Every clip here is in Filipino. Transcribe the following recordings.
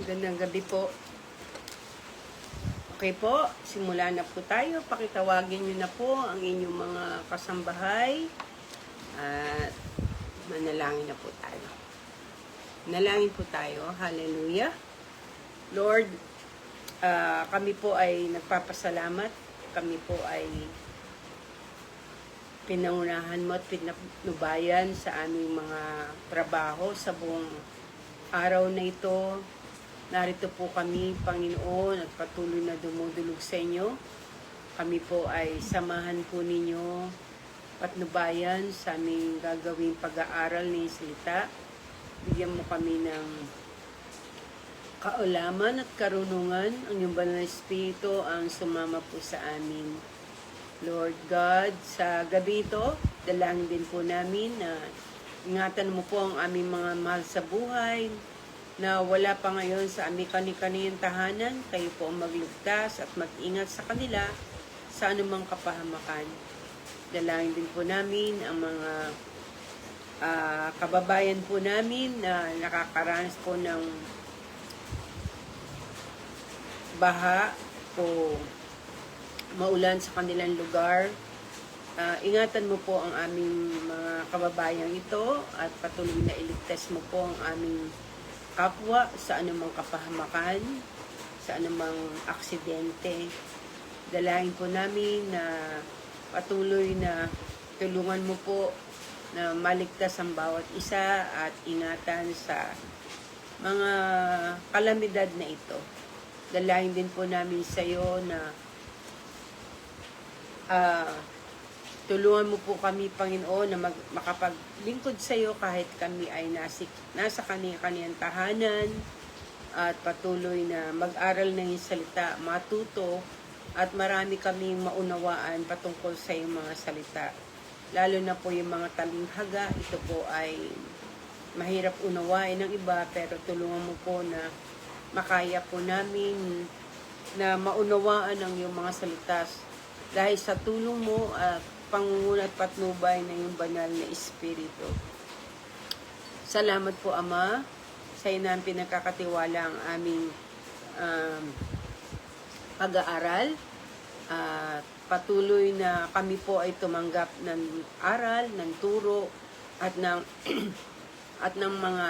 Magandang gabi po. Okay po, simulan na po tayo. Pakitawagin niyo na po ang inyong mga kasambahay at manalangin na po tayo. Nalangin po tayo. Hallelujah. Lord, kami po ay nagpapasalamat. Kami po ay pinangunahan mo at pinanubayan sa aming mga trabaho sa buong araw na ito. Narito po kami, Panginoon, at patuloy na dumudulog sa inyo. Kami po ay samahan po ninyo patnubayan sa aming gagawing pag-aaral ng salita. Bigyan mo kami ng kaalaman at karunungan. Ang iyong banal na Espiritu ang sumama po sa amin. Lord God, sa gabi ito, dalangin din po namin na ingatan mo po ang aming mga mahal sa buhay, na wala pa ngayon sa aming kani-kaniyang tahanan. Kayo po ang magligtas at mag-ingat sa kanila sa anumang kapahamakan. Dalangin din po namin ang mga kababayan po namin na nakakaranas po ng baha o maulan sa kanilang lugar. Ingatan mo po ang aming mga kababayang ito at patuloy na iligtas mo po ang aming kapwa sa anumang kapahamakan, sa anumang aksidente. Dalangin po namin na patuloy na tulungan mo po na maligtas ang bawat isa at ingatan sa mga kalamidad na ito. Dalangin din po namin sa iyo na tulungan mo po kami, Panginoon, na makapaglingkod sa iyo kahit kami ay nasa kaniyang tahanan at patuloy na mag-aral ng iyong salita, matuto at marami kaming maunawaan patungkol sa iyong mga salita. Lalo na po yung mga talinghaga, ito po ay mahirap unawain ng iba, pero tulungan mo po na makaya po namin na maunawaan ang iyong mga salita dahil sa tulong mo at pangunguna at patnubay ng iyong banal na Espiritu. Salamat po, Ama, sa iyo na pinagkakatiwala ang aming pag-aaral. Patuloy na kami po ay tumanggap ng aral, ng turo, at ng at ng mga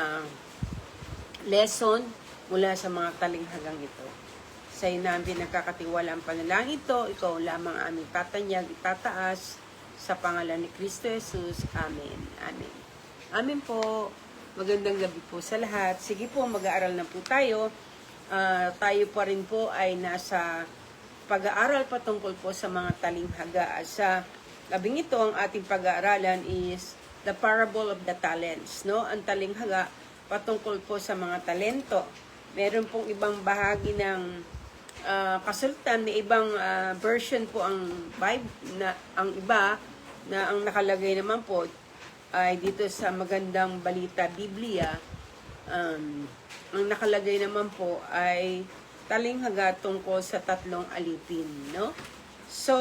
lesson mula sa mga talinghagang ito. Sa iyo na pinagkakatiwala ang panalangin ito, ikaw lamang aming tatanyag, itataas, sa pangalan ni Kristo Jesus. Amen. Amen. Amen po. Magandang gabi po sa lahat. Sige po, mag-aaral na po tayo. Tayo pa rin po ay nasa pag-aaral patungkol po sa mga talinghaga. Sa gabing ito, ang ating pag-aaralan is the parable of the talents. No? Ang talinghaga patungkol po sa mga talento. Meron pong ibang bahagi ng kasultan, may ibang version po ang Bible, na ang iba na ang nakalagay naman po ay dito sa Magandang Balita Biblia. Ang nakalagay naman po ay talinghaga tungkol sa tatlong alipin, no? So,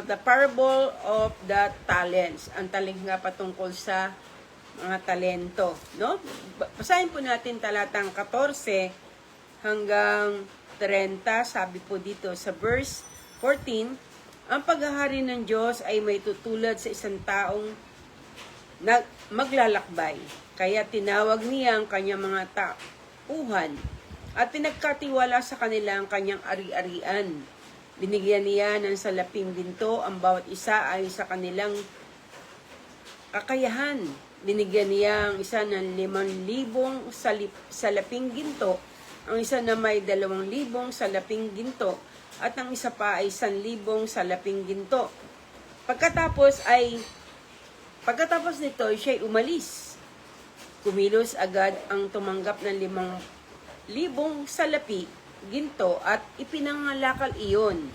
the parable of the talents, ang talinghaga patungkol sa mga talento, no? Basahin po natin talatang 14 hanggang 30, sabi po dito sa verse 14, ang paghahari ng Diyos ay may tutulad sa isang taong maglalakbay. Kaya tinawag niya ang kanyang mga tauhan at pinagkatiwala sa kanila ang kanyang ari-arian. Binigyan niya ng salaping ginto ang bawat isa ay sa kanilang kakayahan. Binigyan niya ang isa ng 5,000 salaping ginto, ang isa na may 2,000 salaping ginto, at ang isa pa ay 1,000 salaping ginto. Pagkatapos nito, siya'y umalis. Kumilos agad ang tumanggap ng 5,000 salapi ginto at ipinangalakal iyon.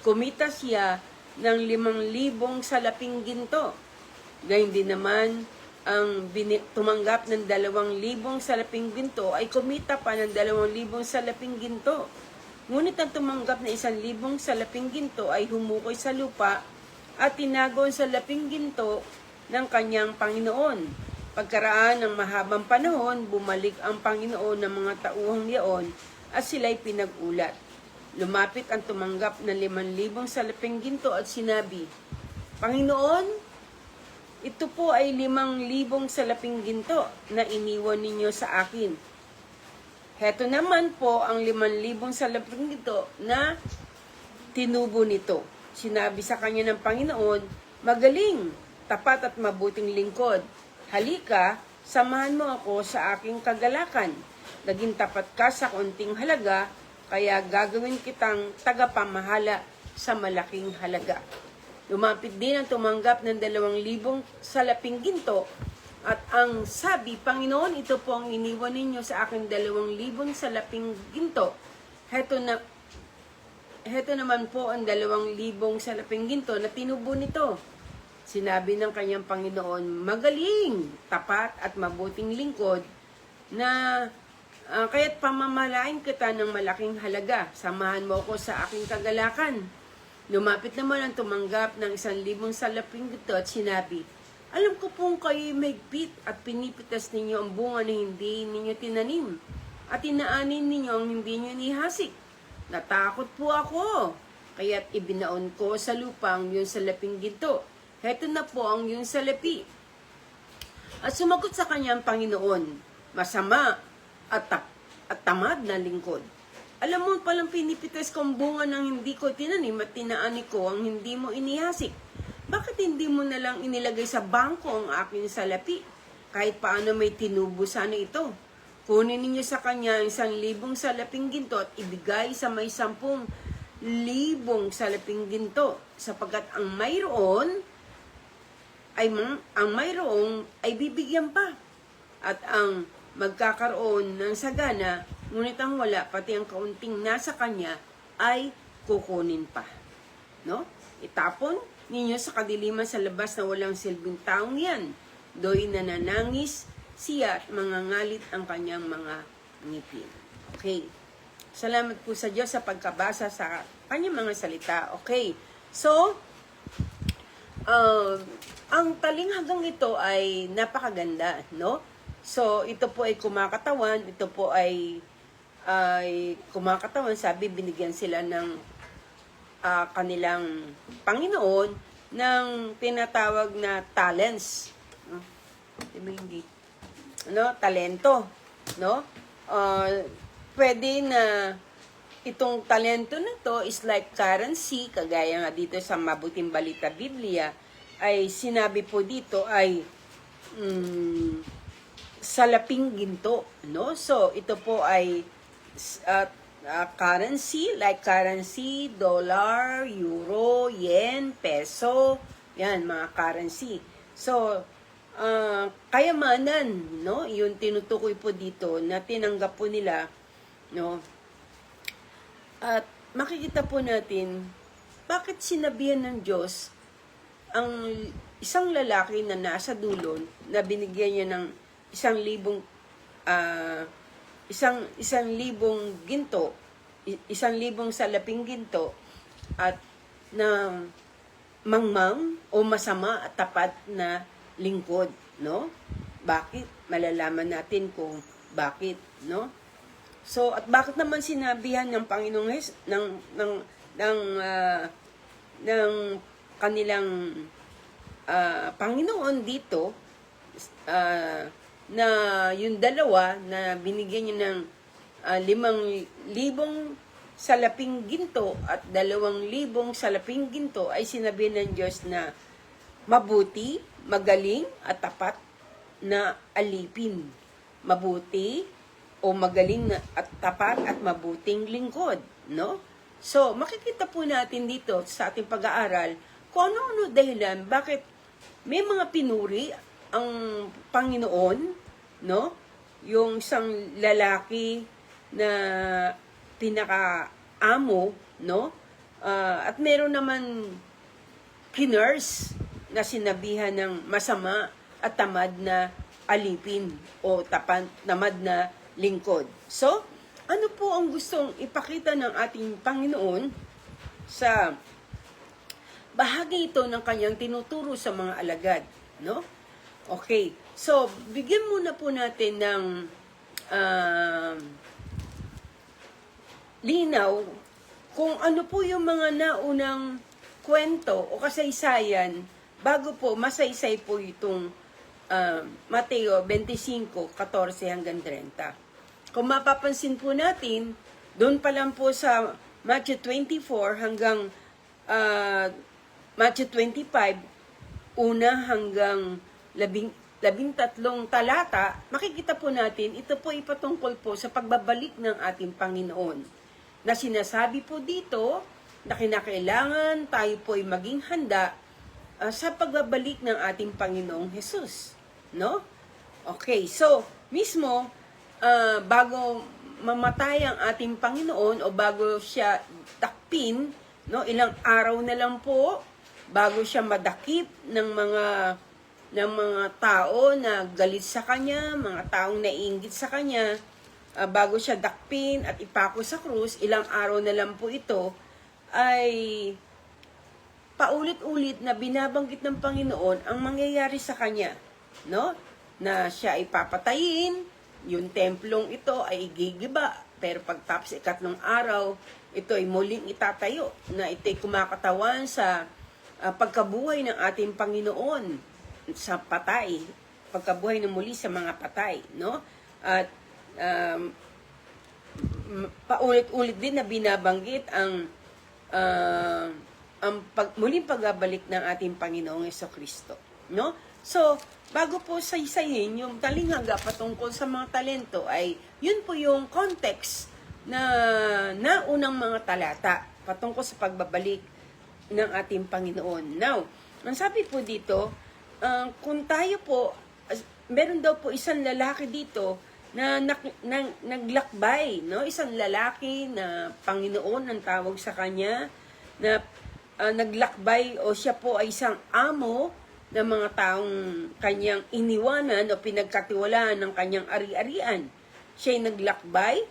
Kumita siya ng 5,000 salaping ginto. Gayun din naman, ang tumanggap ng 2,000 salaping ginto ay kumita pa ng 2,000 salaping ginto. Ngunit ang tumanggap na 1,000 salaping ginto ay humukoy sa lupa at tinago ang salaping ginto ng kanyang Panginoon. Pagkaraan ng mahabang panahon, bumalik ang Panginoon ng mga tauhang yaon at sila'y pinag-ulat. Lumapit ang tumanggap ng 5,000 salaping ginto at sinabi, Panginoon, ito po ay 5,000 salaping ginto na iniwan ninyo sa akin. Heto naman po ang 5,000 salaping ginto na tinubo nito. Sinabi sa kanya ng Panginoon, Magaling, tapat at mabuting lingkod. Halika, samahan mo ako sa aking kagalakan. Naging tapat ka sa konting halaga, kaya gagawin kitang tagapamahala sa malaking halaga. Lumapit din ang tumanggap ng 2,000 salaping ginto at ang sabi, Panginoon, ito po ang iniwan ninyo sa akin 2,000 salaping ginto. Heto naman po ang 2,000 salaping ginto na tinubo nito. Sinabi ng kanyang Panginoon, Magaling, tapat at mabuting lingkod na kaya't pamamalain kita ng malaking halaga. Samahan mo ako sa aking kagalakan. Lumapit naman ang tumanggap ng 1,000 salaping ginto at sinabi, Alam ko pong kayo'y mahigpit at pinipitas ninyo ang bunga na hindi ninyo tinanim at inaanin ninyo ang hindi ninyo inihasik. Natakot po ako, kaya't ibinaon ko sa lupa ang iyong salaping ginto. Heto na po ang iyong salapi. At sumagot sa kanyang Panginoon, masama at tamad na lingkod. Alam mo palang pinipitas kong bunga ng hindi ko tinanim at tinaani ko ang hindi mo inihasik. Bakit hindi mo na lang inilagay sa bangko ang aking salapi? Kahit paano may tinubo sana ito. Kunin ninyo sa kanya ang 1,000 salaping ginto at ibigay sa may 10,000 salaping ginto. Sapagkat ang mayroong ay bibigyan pa. At ang magkakaroon ng sagana, ngunit ang wala, pati ang kaunting nasa kanya, ay kukunin pa. No? Itapon ninyo sa kadiliman sa labas na walang silbing taong yan. Do'y nananangis siya at mangangalit ang kanyang mga ngipin. Okay. Salamat po sa Diyos sa pagkabasa sa kanyang mga salita. Okay. So, ang talinghagang ito ay napakaganda, no? So, ito po ay kumakatawan, kumakatawan, sabi, binigyan sila ng kanilang Panginoon ng tinatawag na talents. Talento, no? Pwede na itong talento na to is like currency, kagaya nga dito sa Mabuting Balita Biblia, ay sinabi po dito ay salaping ginto, no? So, ito po ay currency, like currency, dollar, euro, yen, peso, yan, mga currency. So, kayamanan, no? Yung tinutukoy po dito na tinanggap po nila, no? At makikita po natin bakit sinabihan ng Diyos ang isang lalaki na nasa dulo na binigyan niya ng 1,000 ginto, 1,000 salaping ginto at na mangmang o masama at tapat na lingkod, no? Bakit? Malalaman natin kung bakit, no? So, at bakit naman sinabihan ng Panginoong ng kanilang Panginoon dito na yung dalawa na binigyan niya ng 5,000 salaping ginto at 2,000 salaping ginto ay sinabi ng Diyos na mabuti, magaling at tapat na alipin. Mabuti o magaling na at tapat at mabuting lingkod, no? So, makikita po natin dito sa ating pag-aaral kung ano dahilan, bakit may mga pinuri ang Panginoon, no? Yung isang lalaki na pinaka-amo, no? At meron naman kinurse na sinabihan ng masama at tamad na alipin o tamad na lingkod. So, ano po ang gustong ipakita ng ating Panginoon sa bahagi ito ng kanyang tinuturo sa mga alagad, no? Okay, so bigyan muna po natin ng linaw kung ano po yung mga naunang kwento o kasaysayan bago po masaysay po itong Mateo 25:14 hanggang 30. Kung mapapansin po natin, doon pa lang po sa Matthew 24 hanggang Matthew 25, una hanggang 13 talata, makikita po natin, ito po ipatungkol po sa pagbabalik ng ating Panginoon. Na sinasabi po dito na kinakailangan tayo po ay maging handa sa pagbabalik ng ating Panginoong Jesus. No? Okay, so mismo bago mamatay ang ating Panginoon o bago siya dakpin, no, ilang araw na lang po bago siya madakip ng mga tao na galit sa kanya, mga taong naiinggit sa kanya, bago siya dakpin at ipako sa krus, ilang araw na lang po ito, ay paulit-ulit na binabanggit ng Panginoon ang mangyayari sa kanya, no? Na siya ay papatayin, yung templong ito ay gigiba, pero pagtapos ikatlong araw, ito ay muling itatayo, na ito ay kumakatawan sa pagkabuhay ng ating Panginoon sa patay, pagkabuhay ng muli sa mga patay, no? At paulit-ulit din na binabanggit ang muling pagbabalik ng ating Panginoong Jesucristo, no? So, bago po saysayin yung talinghaga patungkol sa mga talento, ay yun po yung context na naunang mga talata patungkol sa pagbabalik ng ating Panginoon. Now, ang sabi po dito, kung tayo po, meron daw po isang lalaki dito na naglakbay, no? Isang lalaki na Panginoon ang tawag sa kanya, na naglakbay o siya po ay isang amo ng mga taong kanyang iniwanan o pinagkatiwalaan ng kanyang ari-arian. Siya ay naglakbay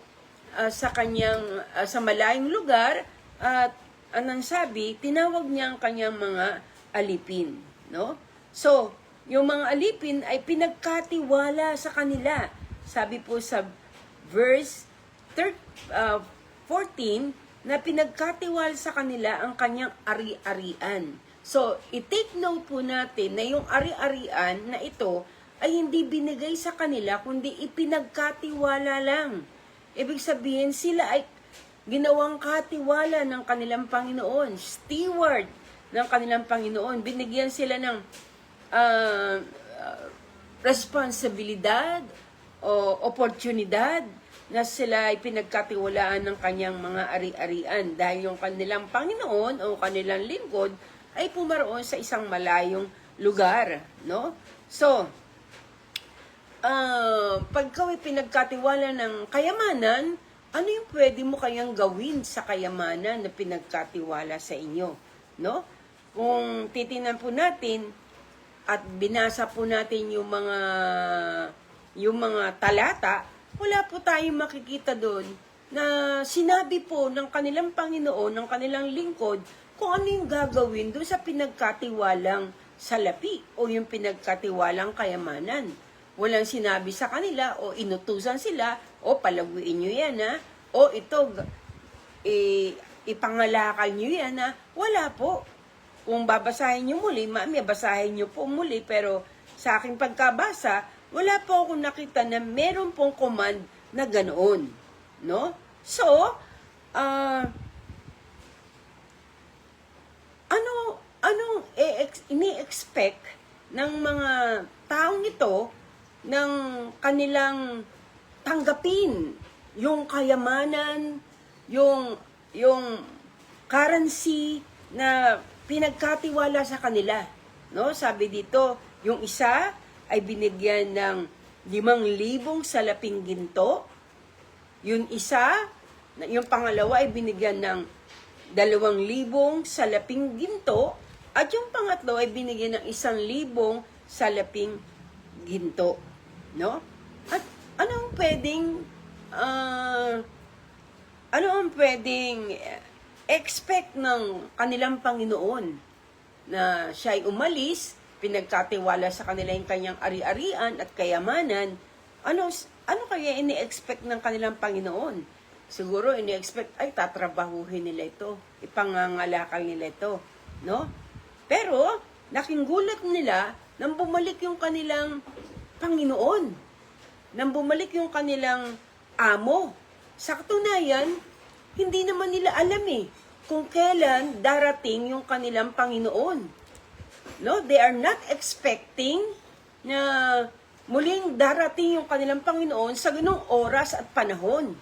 sa kanyang sa malayong lugar at anong sabi, tinawag niya ang kanyang mga alipin, no? So, yung mga alipin ay pinagkatiwala sa kanila. Sabi po sa verse 14 na pinagkatiwala sa kanila ang kanyang ari-arian. So, i-take note po natin na yung ari-arian na ito ay hindi binigay sa kanila, kundi ipinagkatiwala lang. Ibig sabihin, sila ay ginawang katiwala ng kanilang Panginoon, steward ng kanilang Panginoon. Binigyan sila ng responsibilidad o oportunidad na sila ay pinagkatiwalaan ng kanyang mga ari-arian dahil yung kanilang Panginoon o kanilang lingkod ay pumaroon sa isang malayong lugar, no? So, pagka ay pinagkatiwala ng kayamanan, ano yung pwede mo kayang gawin sa kayamanan na pinagkatiwala sa inyo, no? Kung titingnan po natin at binasa po natin yung mga talata, wala po tayong makikita doon na sinabi po ng kanilang Panginoon, ng kanilang lingkod, kung ano yung gagawin doon sa pinagkatiwalang salapi o yung pinagkatiwalang kayamanan. Walang sinabi sa kanila o inutusan sila o palaguin nyo yan ha, o ito ipangalakal nyo yan ha. Wala po. Kung babasahin nyo muli, mami, basahin nyo po muli, pero sa aking pagkabasa, wala po akong nakita na meron pong command na ganoon, no? So, anong ini-expect ng mga taong ito ng kanilang tanggapin yung kayamanan, yung currency na pinagkatiwala sa kanila, no? Sabi dito, yung isa ay binigyan ng 5,000 salaping ginto. Yung isa, yung pangalawa ay binigyan ng 2,000 salaping ginto. At yung pangatlo ay binigyan ng 1,000 salaping ginto. No? At ano ang pwedeng expect ng kanilang Panginoon na siya ay umalis pinagkatiwala sa kanila yung kanyang ari-arian at kayamanan, ano kaya ini-expect ng kanilang Panginoon? Siguro ini-expect, ay tatrabahuhin nila ito, ipangangalakal nila ito, no? Pero, laking gulat nila nang bumalik yung kanilang Panginoon, nang bumalik yung kanilang amo. Sa katunayan, hindi naman nila alam kung kailan darating yung kanilang Panginoon. No, they are not expecting na muling darating yung kanilang Panginoon sa ganung oras at panahon.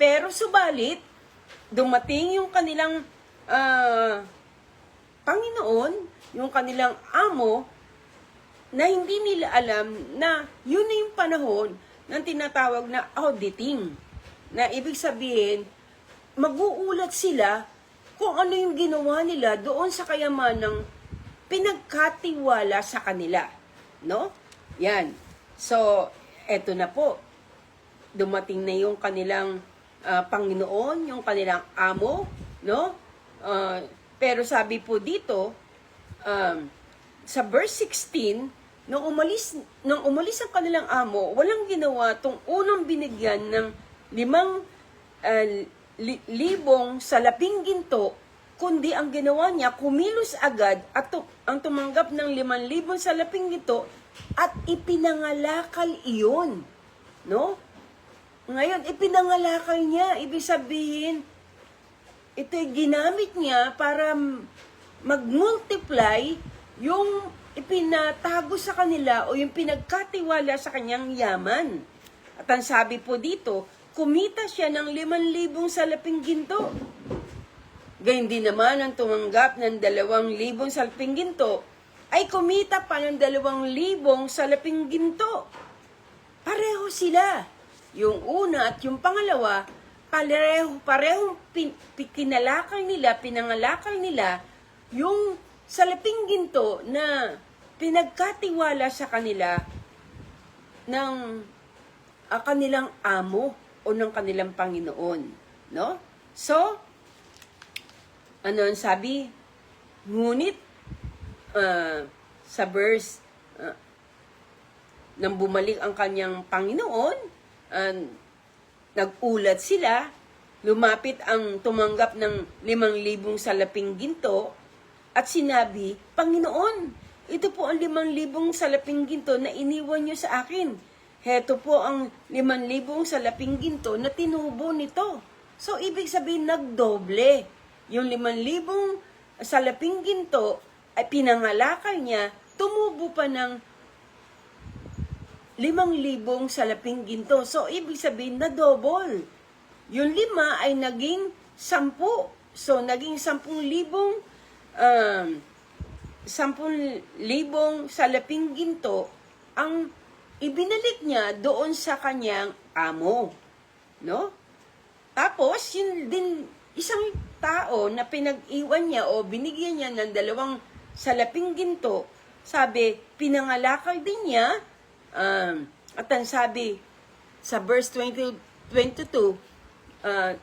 Pero subalit, dumating yung kanilang Panginoon, yung kanilang amo, na hindi nila alam na yun na yung panahon ng tinatawag na auditing. Na ibig sabihin, mag-uulat sila kung ano yung ginawa nila doon sa kayamanang pinagkatiwala sa kanila. No? Yan. So, eto na po. Dumating na yung kanilang Panginoon, yung kanilang amo. No? Pero sabi po dito, sa verse 16, nung umalis ang kanilang amo, walang ginawa tong unang binigyan ng 5,000 salaping ginto, kundi ang ginawa niya, kumilos agad at ang tumanggap ng 5,000 salaping ginto at ipinangalakal iyon. No? Ngayon, ipinangalakal niya. Ibig sabihin, ito'y ginamit niya para mag-multiply yung ipinatago sa kanila o yung pinagkatiwala sa kanyang yaman. At ang sabi po dito, kumita siya ng 5,000 salaping ginto. Gayun din naman ang tumanggap ng 2,000 salaping ginto ay kumita pa ng 2,000 salaping ginto. Pareho sila. Yung una at yung pangalawa, parehong pinangalakal nila yung salaping ginto na pinagkatiwala sa kanila ng kanilang amo o ng kanilang Panginoon. No? So, ano ang sabi? Ngunit, sa verse, nang bumalik ang kanyang Panginoon, nag-ulat sila, lumapit ang tumanggap ng 5,000 salaping ginto, at sinabi, Panginoon, ito po ang 5,000 salaping ginto na iniwan niyo sa akin. Heto po ang 5,000 salaping ginto na tinubo nito. So, ibig sabihin, nagdoble. Yung 5,000 salaping ginto ay pinangalakal niya, tumubo pa ng 5,000 salaping ginto. So, ibig sabihin, na double. Yung 5 ay naging 10. So, naging 10,000 salaping ginto ang ibinalik niya doon sa kanyang amo. No? Tapos, yun din isang tao na pinag-iwan niya o binigyan niya ng 2 salaping ginto, sabi, pinangalakal din niya, at ang sabi sa verse 22,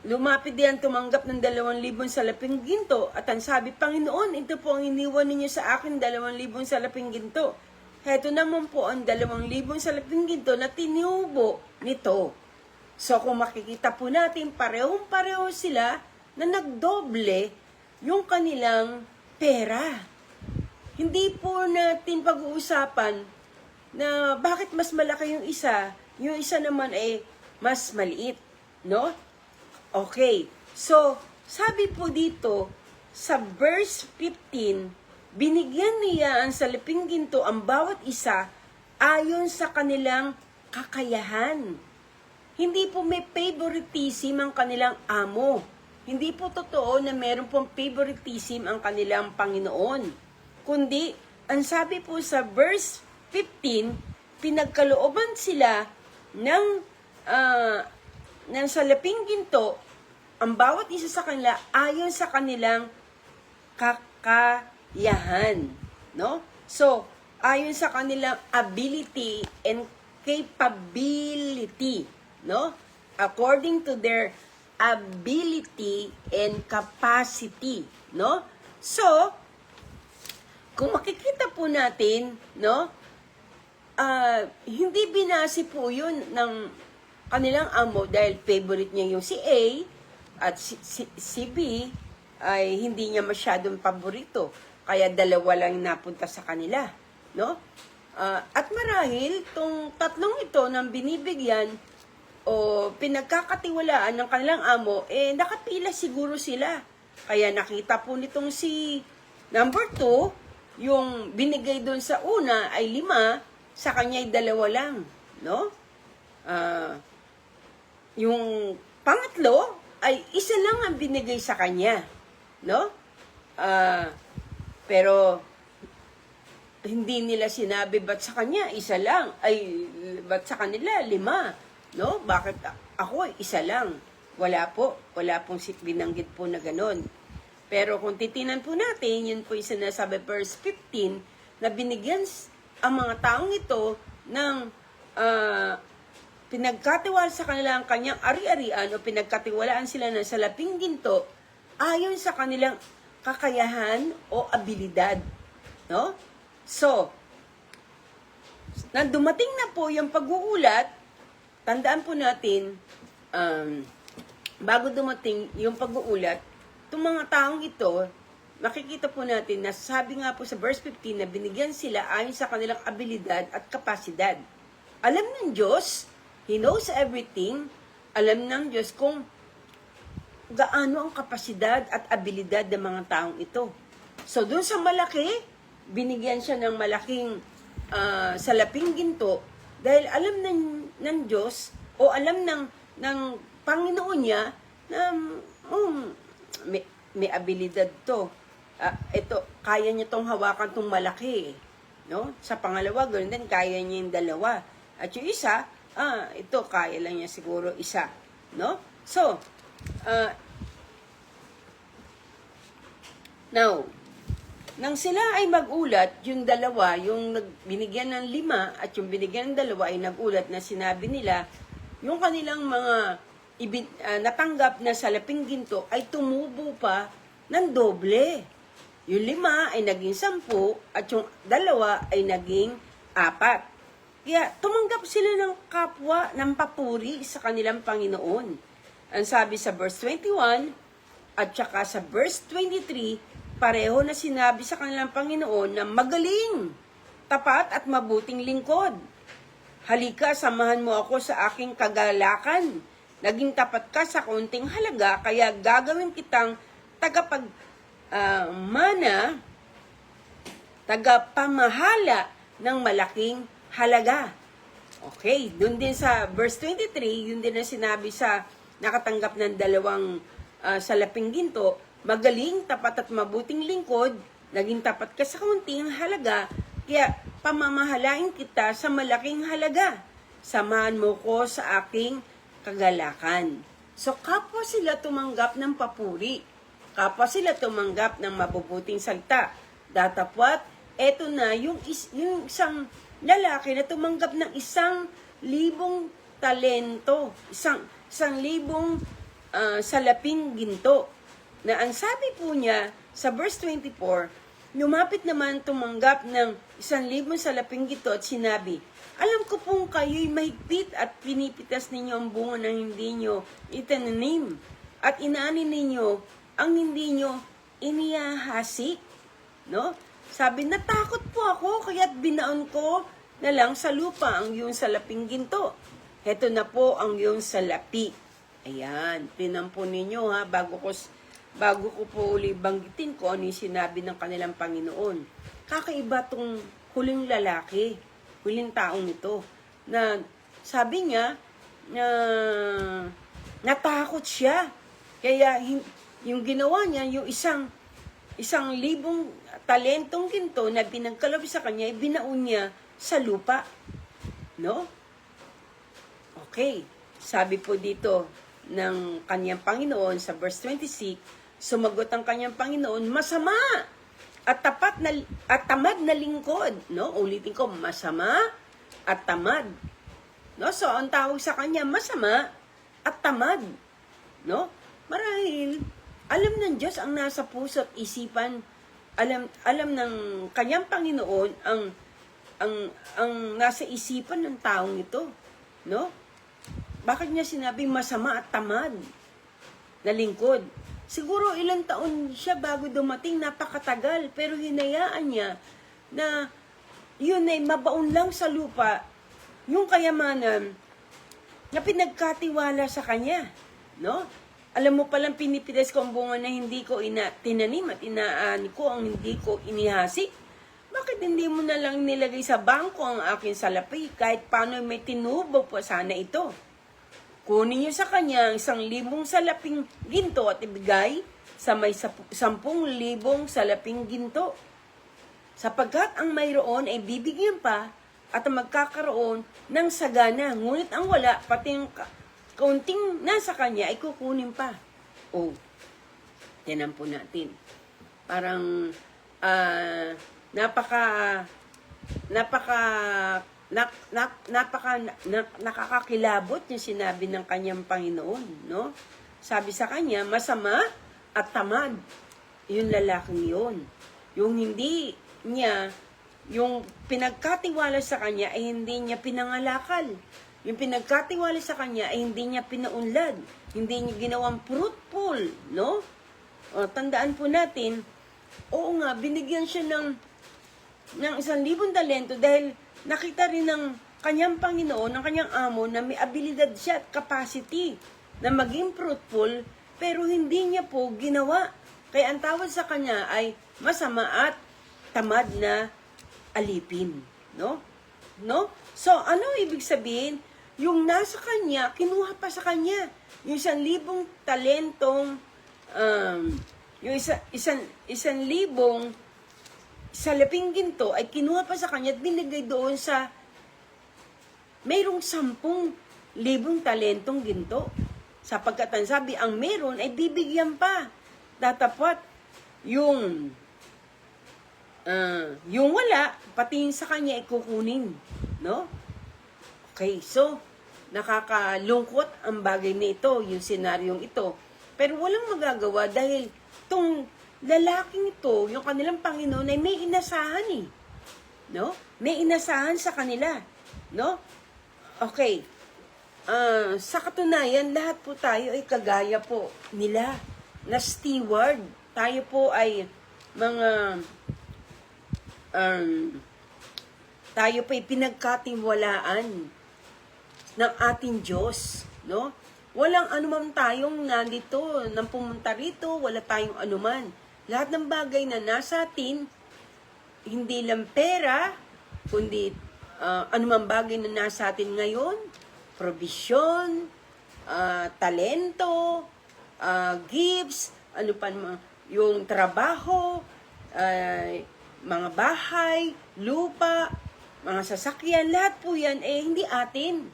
lumapit diyan tumanggap ng 2,000 salaping ginto at ang sabi, Panginoon, ito po ang iniwan ninyo sa akin, 2,000 salaping ginto. Heto naman po ang 2,000 salaping ginto na tinubo nito. So kung makikita po natin, parehong-pareho sila na nagdoble yung kanilang pera. Hindi po natin pag-uusapan na bakit mas malaki yung isa naman ay mas maliit, no? Okay, so, sabi po dito, sa verse 15, binigyan niya ang salaping ginto ang bawat isa ayon sa kanilang kakayahan. Hindi po may favoritism ang kanilang amo. Hindi po totoo na meron pong favoritism ang kanilang Panginoon. Kundi, ang sabi po sa verse 15, pinagkalooban sila ng salaping ginto, ang bawat isa sa kanila ayon sa kanilang kakayahan. No? So, ayon sa kanilang ability and capability. No? According to their ability and capacity. No? So, kung makikita po natin, no, hindi binasi po yun ng kanilang amo dahil favorite niya yung si A at si B ay hindi niya masyadong paborito. Kaya dalawa lang napunta sa kanila, no? At marahil tong tatlong ito nang binibigyan o pinagkakatiwalaan ng kanilang amo, nakapila siguro sila. Kaya nakita po nitong si number 2, yung binigay doon sa una ay 5, sa kanya ay 2 lang, no? Yung pangatlo ay 1 lang ang binigay sa kanya, no? Pero hindi nila sinabi ba't sa kanya 1 lang, ay ba't sa kanila 5, no? Bakit ako 1 lang? Wala pong binanggit po na ganun. Pero kung titinan po natin, yun po yung sinasabi verse 15, na binigyan ang mga taong ito ng pinagkatiwala sa kanila ang kanyang ari-arian o pinagkatiwalaan sila ng salaping ginto ayon sa kanilang kakayahan o abilidad. No? So, nang dumating na po yung pag-uulat, tandaan po natin, bago dumating yung pag-uulat, itong mga taong ito, makikita po natin na sabi nga po sa verse 15 na binigyan sila ayon sa kanilang abilidad at kapasidad. Alam ng Diyos, He knows everything, alam ng Diyos kung gaano ang kapasidad at abilidad ng mga taong ito. So, dun sa malaki, binigyan siya ng malaking salaping ginto dahil alam ng Diyos o alam ng Panginoon niya na may abilidad to. Ito, kaya niya tong hawakan tong malaki. No? Sa pangalawa, ganoon din, kaya niya yung 2. At yung isa, ito, kaya lang niya siguro 1. No? So, now, nang sila ay magulat, yung 2, yung binigyan ng 5 at yung binigyan ng 2 ay nagulat na sinabi nila, yung kanilang mga natanggap na salaping ginto ay tumubo pa ng doble. Yung 5 ay naging 10 at yung 2 ay naging 4. Kaya tumanggap sila ng kapwa ng papuri sa kanilang Panginoon. Ang sabi sa verse 21 at saka sa verse 23, pareho na sinabi sa kanilang Panginoon na magaling, tapat at mabuting lingkod. Halika, samahan mo ako sa aking kagalakan. Naging tapat ka sa kaunting halaga, kaya gagawin kitang tagapamahala ng malaking halaga. Okay, dun din sa verse 23, yun din na sinabi sa nakatanggap ng 2 salaping ginto, magaling, tapat at mabuting lingkod, naging tapat ka sa kaunting halaga, kaya pamamahalain kita sa malaking halaga. Samahan mo ko sa aking kagalakan. So, kapwa sila tumanggap ng papuri. Kapwa sila tumanggap ng mabubuting salita. Datapwat, eto na yung isang lalaki na tumanggap ng 1,000 talento. 1,000 salaping ginto. Na ang sabi po niya sa verse 24, lumapit naman tumanggap ng 1,000 salaping ginto at sinabi, alam ko pong kayo'y mahigpit at pinipitas ninyo ang bunga ng hindi nyo itananim at inaanin ninyo ang hindi nyo inihahasik. No? Sabi, natakot po ako kaya't binaon ko na lang sa lupa ang iyong salaping ginto. Heto na po ang iyong salapi. Ayan, tinampo ninyo ha, bago ko po uli banggitin ko ano yung sinabi ng kanilang Panginoon. Kakaiba tong huling lalaki, huling taong ito, na sabi niya na natakot siya. Kaya yung ginawa niya, yung 1,000 talentong ginto na pinagkalob sa kanya, binaon niya sa lupa. No? Okay. Sabi po dito ng kanyang Panginoon sa verse 26, sumagot ang kanyang Panginoon, masama at tamad na lingkod. No? Ulitin ko, masama at tamad. No? So, ang tawag sa kanya, masama at tamad. No? Marahil, alam ng Diyos ang nasa puso at isipan alam ng kanyang Panginoon ang nasa isipan ng taong ito, no? Bakit niya sinabing masama at tamad na lingkod? Siguro ilang taon siya bago dumating, napakatagal, pero hinayaan niya na yun ay mabaon lang sa lupa yung kayamanan na pinagkatiwala sa kanya, no? Alam mo palang pinipilis ko ang bunga na hindi ko tinanim at inaani ko ang hindi ko inihasi. Bakit hindi mo na lang nilagay sa bangko ang aking salapi kahit paano may tinubo pa sana ito? Kunin niyo sa kanya 1,000 salaping ginto at ibigay sa may 10,000 salaping ginto. Sapagkat ang mayroon ay bibigyan pa at magkakaroon ng sagana. Ngunit ang wala, pati yung kaunting nasa kanya ay kukunin pa. Oh, tinan po natin. Parang nakakakilabot yung sinabi ng kanyang Panginoon, no? Sabi sa kanya, masama at tamad yung lalaking yun. Yung hindi niya, yung pinagkatiwala sa kanya ay hindi niya pinangalakal. Yung pinagkatiwala sa kanya ay hindi niya pinaunlad. Hindi niya ginawang fruitful, no? O, tandaan po natin, oo nga, binigyan siya ng 1,000 talento dahil nakita rin ng kanyang Panginoon, ng kanyang amo, na may abilidad siya at capacity na maging fruitful, pero hindi niya po ginawa. Kaya ang tawag sa kanya ay masama at tamad na alipin, no? No? So, ano ibig sabihin? Yung nasa kanya, kinuha pa sa kanya. Yung 1,000 talentong, yung 1,000 salaping ginto ay kinuha pa sa kanya at binigay doon sa mayroong 10,000 talentong ginto. Sapagkat ang sabi, ang meron ay bibigyan pa. Datapat yung wala, pati sa kanya ay kukunin. No? Okay, so, nakakalungkot ang bagay na ito, yung senaryong ito. Pero walang magagawa dahil itong lalaking ito, yung kanilang Panginoon, ay may inasahan eh. No? May inasahan sa kanila. No? Okay. Sa katunayan, lahat po tayo ay kagaya po nila na steward. Tayo po ay mga tayo pa pinagkatiwalaan ng ating Diyos, no? Walang anuman tayong nandito, nang pumunta rito, wala tayong anuman. Lahat ng bagay na nasa atin, hindi lang pera, kundi anumang bagay na nasa atin ngayon, provision, talento, gifts, ano pa yung trabaho, mga bahay, lupa, mga sasakyan, lahat po yan, hindi atin.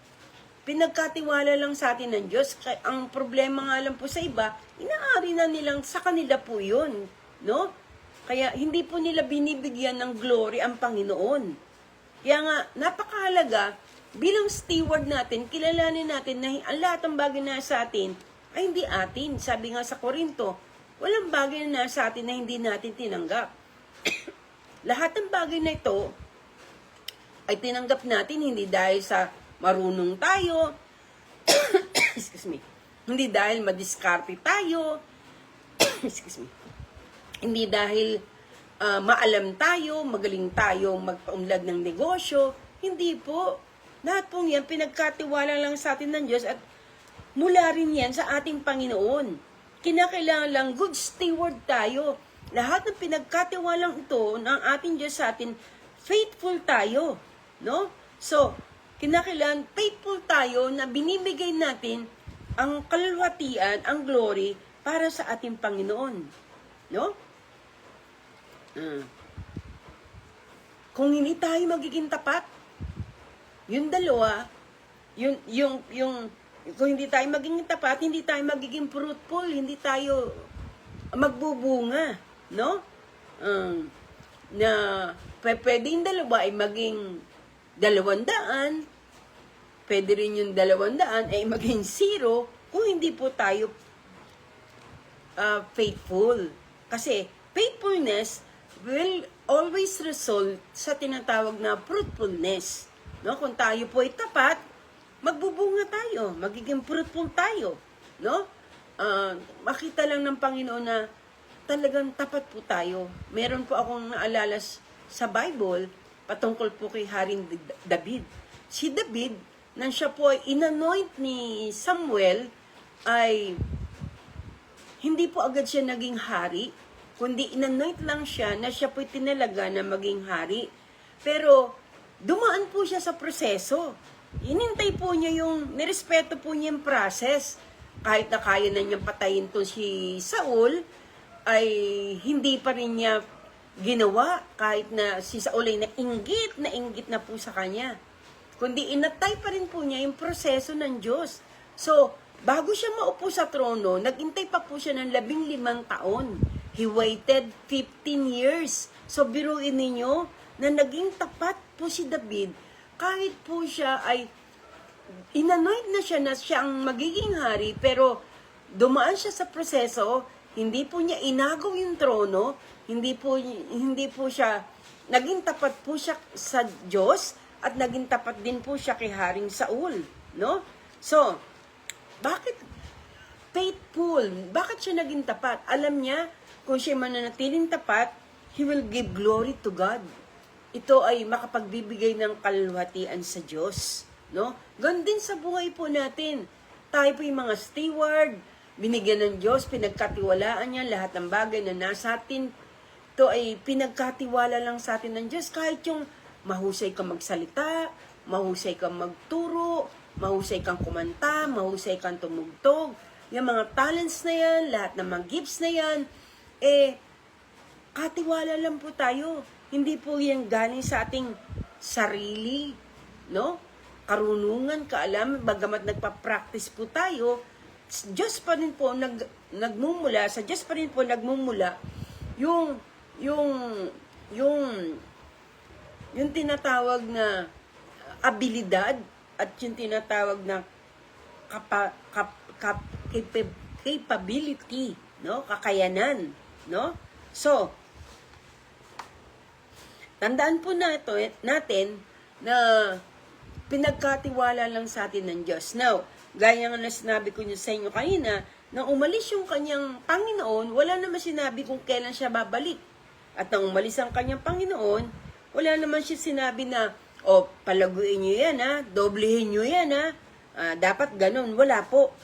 Pinagkatiwala lang sa atin ng Diyos. Ang problema nga lang po sa iba, inaari na nilang sa kanila po yun. No? Kaya hindi po nila binibigyan ng glory ang Panginoon. Kaya nga, napakahalaga, bilang steward natin, kilalanin natin na ang lahat ng bagay na sa atin ay hindi atin. Sabi nga sa Korinto, walang bagay na nasa atin na hindi natin tinanggap. Lahat ng bagay na ito ay tinanggap natin hindi dahil sa marunong tayo, excuse me, hindi dahil madiskarte tayo, excuse me, hindi dahil maalam tayo, magaling tayo magpaunlad ng negosyo, hindi po. Lahat pong yan, pinagkatiwala lang sa atin ng Diyos at mula rin yan sa ating Panginoon. Kinakailangan lang good steward tayo. Lahat ng pinagkatiwalang ito ng ating Diyos sa atin, faithful tayo. No? So, kinakailangan faithful tayo na binibigay natin ang kalwatian, ang glory para sa ating Panginoon. No? Kung hindi tayo magiging tapat, yung dalawa, kung hindi tayo magiging tapat, hindi tayo magiging fruitful, hindi tayo magbubunga, no? Na pwede yung dalawa ay maging 200, pwede rin yung 200 ay maging 0 kung hindi po tayo faithful. Kasi faithfulness will always result sa tinatawag na fruitfulness. No? Kung tayo po ay tapat, magbubunga tayo, magiging fruitful tayo. No? Makita lang ng Panginoon na talagang tapat po tayo. Meron po akong naalala sa Bible patungkol po kay Haring David. Si David, nang siya po ay inanoint ni Samuel, ay hindi po agad siya naging hari, kundi inanoint lang siya na siya po'y tinalaga na maging hari. Pero dumaan po siya sa proseso. Inintay po niya nirespeto po niya yung process. Kahit na kaya na niyang patayin to si Saul, ay hindi pa rin niya ginawa kahit na si Saul ay nainggit na po sa kanya. Kundi inatay pa rin po niya yung proseso ng Diyos. So, bago siya maupo sa trono, nagintay pa po siya ng 15 taon. He waited 15 years. So, biruin ninyo na naging tapat po si David kahit po siya ay inanoint na siya ang magiging hari, pero dumaan siya sa proseso, hindi po niya inagaw yung trono, hindi po siya, naging tapat po siya sa Diyos, at naging tapat din po siya kay Haring Saul, no? So, bakit faithful? Bakit siya naging tapat? Alam niya, kung siya mananatiling tapat, he will give glory to God. Ito ay makapagbibigay ng kaluluhatian sa Diyos, no? Ganun din sa buhay po natin. Tayo po yung mga steward, binigyan ng Diyos, pinagkatiwalaan niya lahat ng bagay na nasa atin. Ito ay pinagkatiwala lang sa atin ng Diyos, kahit yung mahusay kang magsalita, mahusay kang magturo, mahusay kang kumanta, mahusay kang tumugtog. Yung mga talents na yan, lahat ng mga gifts na yan, katiwala lang po tayo. Hindi po yan galing sa ating sarili, no? Karunungan, kaalaman, bagamat nagpa-practice po tayo, Diyos pa rin po nagmumula, sa Diyos pa rin po nagmumula yung tinatawag na abilidad at yung tinatawag na capability, no? Kakayanan, no? So, tandaan po natin na pinagkatiwala lang sa atin ng Diyos. Now, gaya nga na sinabi ko niyo sa inyo kanina, nang umalis yung kanyang Panginoon, wala naman sinabi kung kailan siya babalik. At nang umalis ang kanyang Panginoon, wala naman siya sinabi na, palaguin niyo yan, doblehin niyo yan, dapat ganun. Wala po.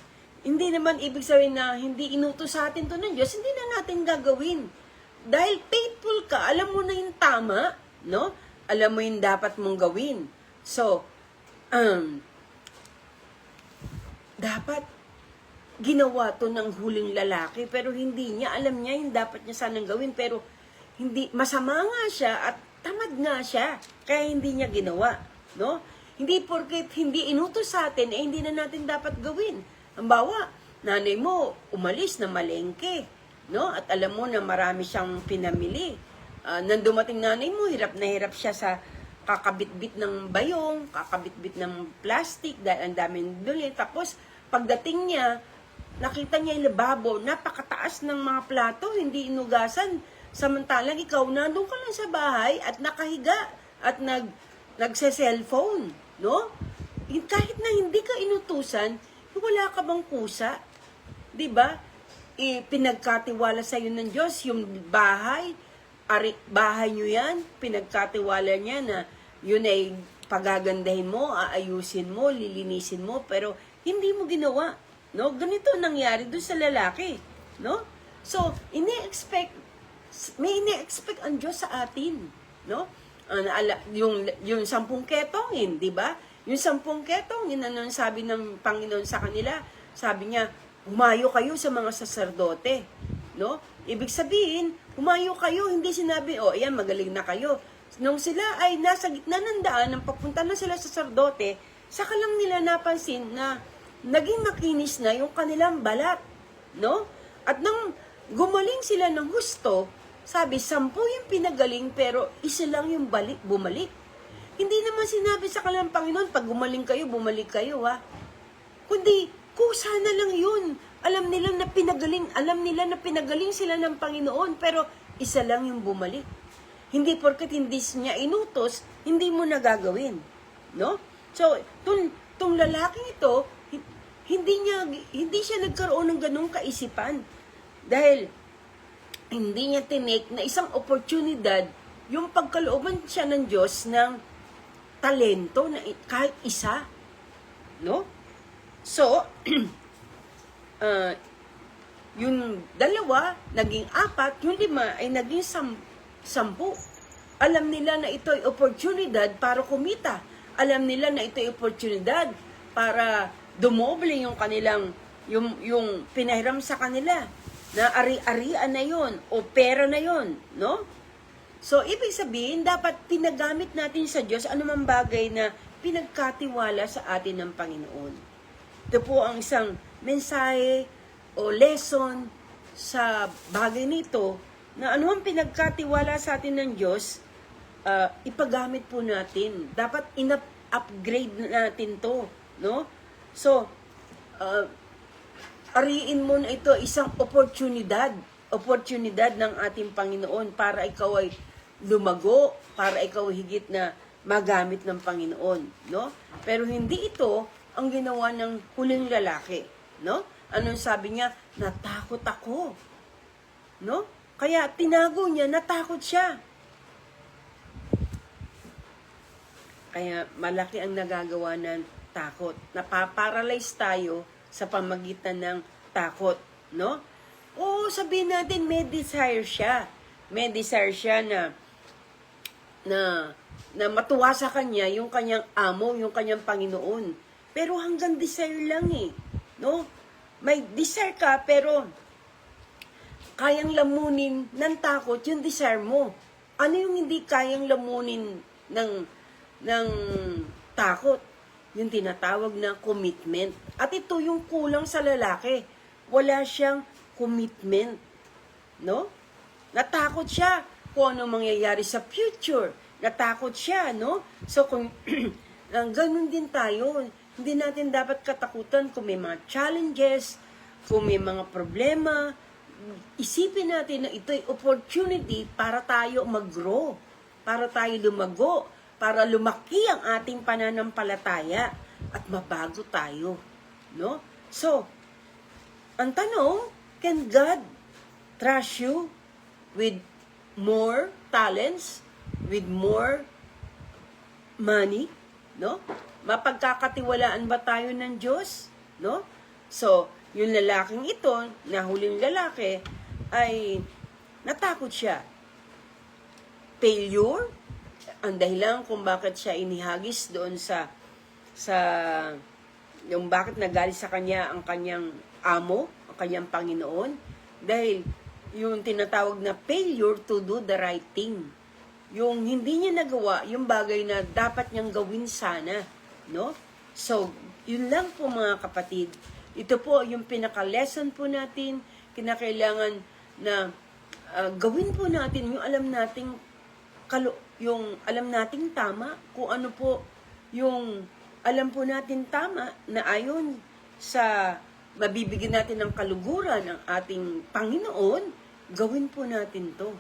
Hindi naman ibig sabihin na hindi inutos sa atin to ng Diyos, hindi na natin gagawin. Dahil faithful ka, alam mo na yung tama, no? Alam mo yung dapat mong gawin. So, dapat ginawa to ng huling lalaki, pero hindi niya, alam niya yung dapat niya sanang gawin, pero hindi, masama nga siya at tamad nga siya, kaya hindi niya ginawa, no? Hindi porket hindi inutos sa atin, hindi na natin dapat gawin. Halimbawa, nanay mo umalis na malengke, no? At alam mo na marami siyang pinamili. Nang dumating nanay mo, hirap na hirap siya sa kakabitbit ng bayong, kakabitbit ng plastic, dahil ang daming duli. Tapos, pagdating niya, nakita niya yung lababo, napakataas ng mga plato, hindi inugasan. Samantalang ikaw, nandun ka lang sa bahay at nakahiga at nagse-cellphone, no? Kahit na hindi ka inutusan, wala ka bang kusa? Diba? Pinagkatiwala sa iyo ng Diyos, yung bahay nyo yan, pinagkatiwala niya na yun ay pagagandahin mo, aayusin mo, lilinisin mo, pero hindi mo ginawa, no? Ganito nangyari doon sa lalaki, no? So, may ini-expect ang Diyos sa atin, no? Yung 10 ketongin, di ba? Yung 10 ketongin, ano sabi ng Panginoon sa kanila? Sabi niya, humayo kayo sa mga saserdote, no? Ibig sabihin, humayo kayo, hindi sinabi, ayan, magaling na kayo. Nung sila ay nasa gitna ng daan, nang papunta na sila sa saserdote, saka lang nila napansin na naging makinis na yung kanilang balat, no? At nang gumaling sila ng husto, sabi, 10 yung pinagaling, pero isa lang yung bumalik. Hindi naman sinabi sa kanilang Panginoon, pag gumaling kayo, bumalik kayo, Kundi, kusa na lang yun. Alam nila na pinagaling sila ng Panginoon, pero isa lang yung bumalik. Hindi porket hindi niya inutos, hindi mo na gagawin. No? So, tong lalaking ito, hindi siya nagkaroon ng ganung kaisipan. Dahil hindi niya tinake na isang oportunidad yung pagkalooban siya ng Diyos ng talento na kahit isa. No? So, yung dalawa, naging 4, yung 5 ay naging 10. Alam nila na ito ay oportunidad para kumita. Alam nila na ito ay oportunidad para dumoble yung kanilang, yung pinahiram sa kanila. Na ari-arian na yon o pera na yon, no? So, ibig sabihin, dapat pinagamit natin sa Diyos anumang bagay na pinagkatiwala sa atin ng Panginoon. Ito po ang isang mensahe o lesson sa bagay nito na anumang pinagkatiwala sa atin ng Diyos, ipagamit po natin. Dapat upgrade natin to, no? So, ariin mo na ito isang oportunidad ng ating Panginoon para ikaw ay lumago, para ikaw higit na magamit ng Panginoon, no? Pero hindi ito ang ginawa ng huling lalaki, no? Anong sabi niya? Natakot ako, no? Kaya tinago niya, natakot siya. Kaya malaki ang nagagawa ng takot. Napaparalyze tayo sa pamagitan ng takot, no? O sabihin natin may desire siya. May desire siya na matuwa sa kanya yung kanyang amo, yung kanyang Panginoon. Pero hanggang desire lang no? May desire ka pero kayang lamunin ng takot yung desire mo. Ano yung hindi kayang lamunin ng takot? Yung tinatawag na commitment. At ito yung kulang sa lalaki. Wala siyang commitment. No? Natakot siya kung ano mangyayari sa future. Natakot siya, no? So, kung ganun din tayo, hindi natin dapat katakutan kung may mga challenges, kung may mga problema. Isipin natin na ito'y opportunity para tayo mag-grow, para tayo lumago, para lumaki ang ating pananampalataya at mabago tayo, no? So, ang tanong, can God trust you with more talents, with more money, no? Mapagkakatiwalaan ba tayo ng Diyos, no? So, yung lalaking ito, na huling lalaki, ay natakot siya. Failure, ang dahilan kung bakit siya inihagis doon sa yung bakit nagalit sa kanya ang kanyang amo, ang kanyang Panginoon, dahil yung tinatawag na failure to do the right thing. Yung hindi niya nagawa, yung bagay na dapat niyang gawin sana, no? So, yun lang po mga kapatid. Ito po yung pinaka-lesson po natin, kinakailangan na gawin po natin yung alam nating tama, kung ano po yung alam po natin tama na ayon sa mabibigyan natin ng kaluguran ng ating Panginoon, gawin po natin to.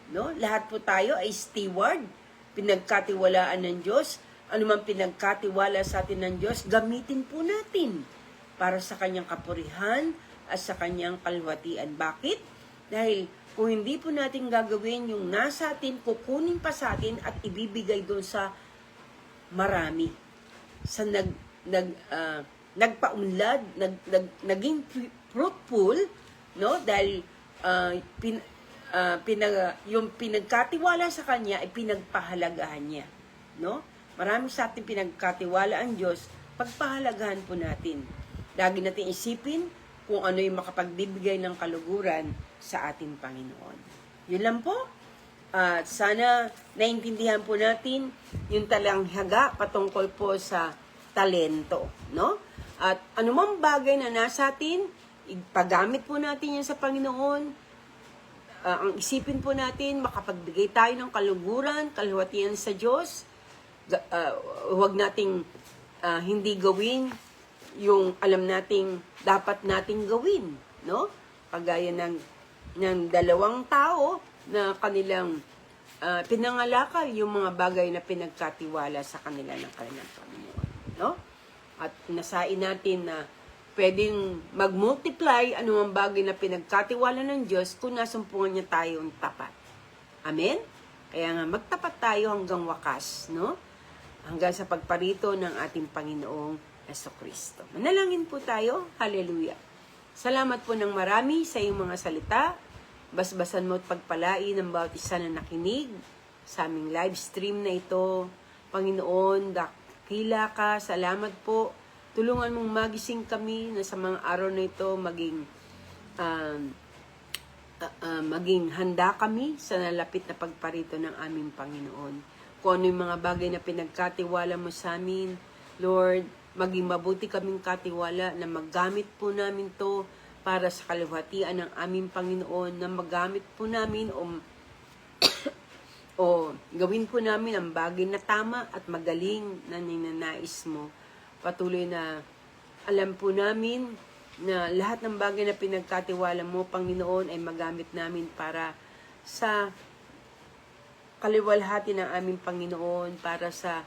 No? Lahat po tayo ay steward, pinagkatiwalaan ng Diyos. Ano man pinagkatiwala sa atin ng Diyos, gamitin po natin para sa kanyang kapurihan at sa kanyang kalwatian. Bakit? Dahil kung hindi po natin gagawin yung nasa atin, kukunin pa sa atin at ibibigay doon sa marami. Sa nagpaunlad, naging fruitful, no? Dahil yung pinagkatiwala sa kanya ay pinagpahalagahan niya, no? Marami sa ating pinagkatiwala ang Diyos, pagpahalagahan po natin. Lagi natin isipin kung ano yung makapagbibigay ng kaluguran sa ating Panginoon. Yun lang po. Sana naintindihan po natin yung talanghaga patungkol po sa talento, no? At anumang bagay na nasa atin, ipagamit po natin yan sa Panginoon. Ang isipin po natin, makapagbigay tayo ng kaluguran, kalwatian sa Diyos. Huwag nating hindi gawin yung alam nating dapat nating gawin, no? Kagaya ng dalawang tao na kanilang pinangalakal yung mga bagay na pinagkatiwala sa kanila ng kanilang Panginoon. No? At nasain natin na pwedeng mag-multiply anumang bagay na pinagkatiwala ng Diyos kung nasumpungan niya tayong tapat. Amen? Kaya nga magtapat tayo hanggang wakas, no? Hanggang sa pagparito ng ating Panginoong Jesucristo. Manalangin po tayo. Hallelujah. Salamat po ng marami sa iyong mga salita. Basbasan mo at pagpalain ng bawat isa na nakinig sa aming live stream na ito. Panginoon, dakila ka. Salamat po. Tulungan mong magising kami na sa mga araw na ito maging handa kami sa nalapit na pagparito ng aming Panginoon. Kung ano yung mga bagay na pinagkatiwala mo sa amin, Lord, maging mabuti kaming katiwala na maggamit po namin to para sa kaluwalhatian ng aming Panginoon, na magamit po namin o gawin po namin ang bagay na tama at magaling na ninanais mo. Patuloy na alam po namin na lahat ng bagay na pinagkatiwala mo, Panginoon, ay magamit namin para sa kaliwalhati ng aming Panginoon, para sa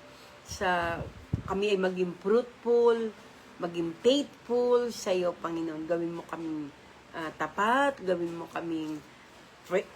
kami ay maging fruitful, maging faithful sa iyo, Panginoon. Gawin mo kaming tapat, gawin mo kaming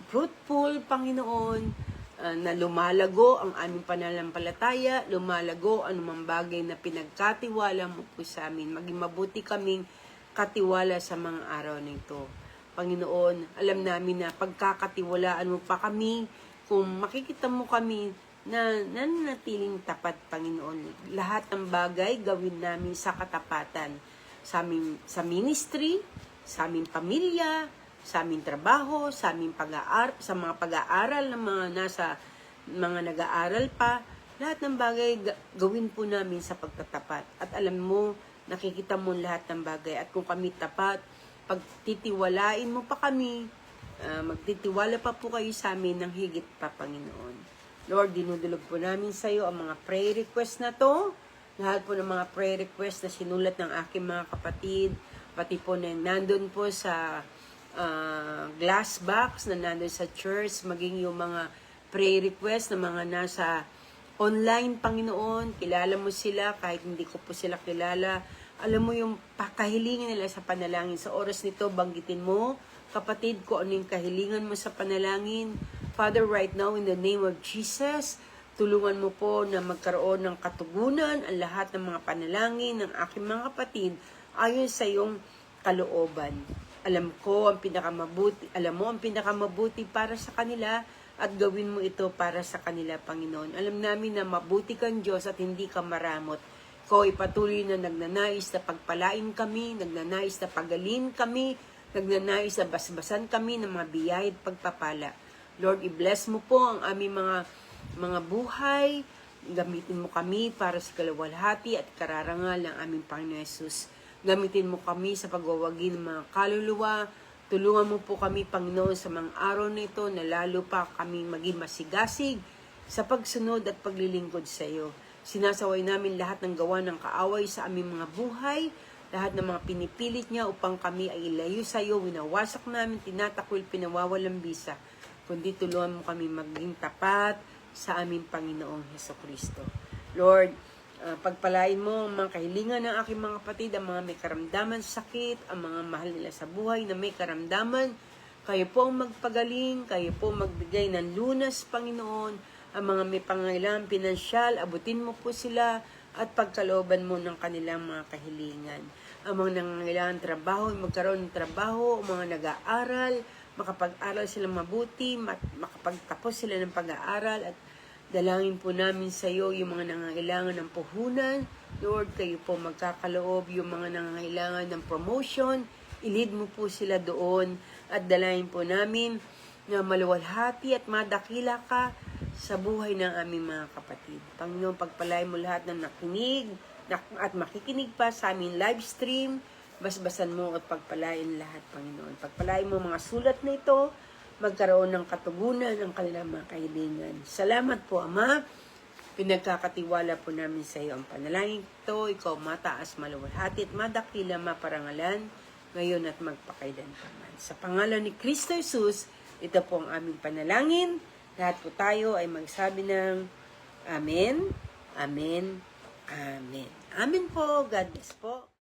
fruitful, Panginoon, na lumalago ang aming pananampalataya, lumalago anumang bagay na pinagkatiwala mo po sa amin. Maging mabuti kaming katiwala sa mga araw na ito. Panginoon, alam namin na pagkakatiwalaan mo pa kami, kung makikita mo kami na nananatiling tapat, Panginoon. Lahat ng bagay gawin namin sa katapatan. Sa ministry, sa aming pamilya, sa aming trabaho, sa aming sa mga pag-aaral ng mga nag-aaral pa, lahat ng bagay gawin po namin sa pagtatapat. At alam mo, nakikita mo lahat ng bagay. At kung kami tapat, pagtitiwalain mo pa kami, magtitiwala pa po kayo sa amin ng higit pa, Panginoon. Lord, dinudulog po namin sa iyo ang mga prayer request na to. Lahat po ng mga prayer request na sinulat ng aking mga kapatid, pati po na nandun po sa glass box na nandun sa church, maging yung mga prayer request na mga nasa online, Panginoon. Kilala mo sila kahit hindi ko po sila kilala. Alam mo yung pakahilingan nila sa panalangin. Sa oras nito, banggitin mo, kapatid, ko ano yung kahilingan mo sa panalangin. Father, right now, in the name of Jesus, tulungan mo po na magkaroon ng katugunan ang lahat ng mga panalangin ng aking mga kapatid ayon sa iyong kalooban. Alam mo ang pinakamabuti para sa kanila at gawin mo ito para sa kanila, Panginoon. Alam namin na mabuti kang Diyos at hindi ka maramot. Ikaw ay patuloy na nagnanais na pagpalain kami, nagnanais na pagalin kami, nagnanais na basbasan kami ng mga biyaya at pagpapala. Lord, i-bless mo po ang aming mga buhay. Gamitin mo kami para sa kaluwalhati at kararangal ng aming Panginoon Yesus. Gamitin mo kami sa pagwawagi ng mga kaluluwa. Tulungan mo po kami, Panginoon, sa mga araw na ito na lalo pa kami maging masigasig sa pagsunod at paglilingkod sa iyo. Sinasaway namin lahat ng gawa ng kaaway sa aming mga buhay, lahat ng mga pinipilit niya upang kami ay ilayo sa iyo. Winawasak namin, tinatakwil, pinawawalang bisa. Kundi tulungan mo kami maging tapat sa aming Panginoong Jesucristo. Lord, pagpalain mo ang mga kahilingan ng aking mga kapatid, ang mga may karamdaman sa sakit, ang mga mahal nila sa buhay na may karamdaman. Kayo po ang magpagaling, kayo po magbigay ng lunas, Panginoon. Ang mga may pangailangan pinansyal, abutin mo po sila at pagkalooban mo ng kanilang mga kahilingan. Ang mga nangangailangan trabaho, magkaroon ng trabaho, ang mga nag-aaral, makapag-aral sila mabuti, makapagtapos sila ng pag-aaral at dalangin po namin sa iyo yung mga nangangailangan ng puhunan. Lord, kayo po magkakaloob yung mga nangangailangan ng promotion. I-lead mo po sila doon at dalangin po namin na maluwalhati at madakila ka sa buhay ng aming mga kapatid. Panginoon, pagpalain mo lahat ng nakinig at makikinig pa sa aming live stream. Basbasan mo at pagpalain lahat, Panginoon. Pagpalain mo mga sulat na ito, magkaroon ng katugunan ng kanilang mga kahilingan. Salamat po, Ama. Pinagkakatiwala po namin sa iyo ang panalangin ito. Ikaw mataas, maluwalhati at madakila, maparangalan, ngayon at magpakailan pa man. Sa pangalan ni Kristo Jesus, ito po ang aming panalangin. Lahat po tayo ay magsabi ng Amen, Amen, Amen. Amen po. God bless po.